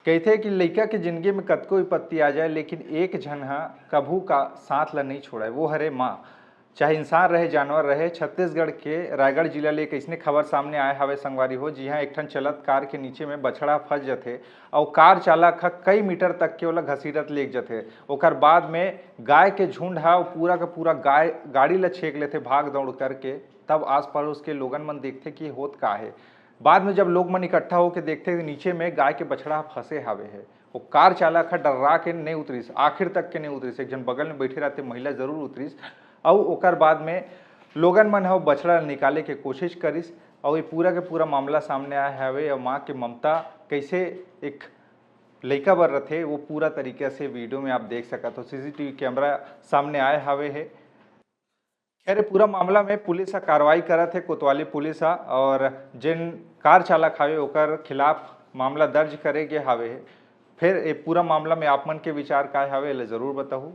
कहिथे कि लइका के ज़िंदगी में कतको विपत्ति आ जाए लेकिन एक झन ह कभू का साथ ल नहीं छोड़य वो हरे माँ। चाहे इंसान रहे जानवर रहे, छत्तीसगढ़ के रायगढ़ जिला ले एक अइसने खबर सामने आए हवे संगवारी हो जिहाँ एक ठन चलत कार के नीचे में बछड़ा फंस जाथे अउ कार चालक ह कई मीटर तक के ओला घसीटत लेग जाथे। ओकर बाद में गाय के झुंड ह पूरा का पूरा गाय गाड़ी ल छेक लेथे भाग दौड़ करके। तब आस-पड़ोस के लोगन मन देखथे कि होत का हे। बाद में जब लोग मन इकट्ठा होके देखथे कि नीचे में गाय के बछड़ा फंसे हावे हे। वो कार चालक ह डर्रा के नहीं उतरिस, आखिर तक के नहीं उतरिस। एक झन बगल में बैठे रहते महिला जरूर उतरिस अउ ओकर बाद में लोगन मन ह ओ बछड़ा ल निकाले के कोशिश करिस अउ ये पूरा के पूरा मामला सामने आए हवे अउ माँ के ममता कैसे एक लइका बर रथे वो पूरा तरीके से वीडियो में आप देख सकत हो। सीसीटीवी कैमरा सामने आए हवे हे। खैर ये पूरा मामला में पुलिस ह कार्रवाई करत हे, कोतवाली पुलिस ह और जेन कार चालक हावे ओकर खिलाफ मामला दर्ज करे गे हावे। फिर ये पूरा मामला में आप मन के विचार काय हवे एला ज़रूर बताहू।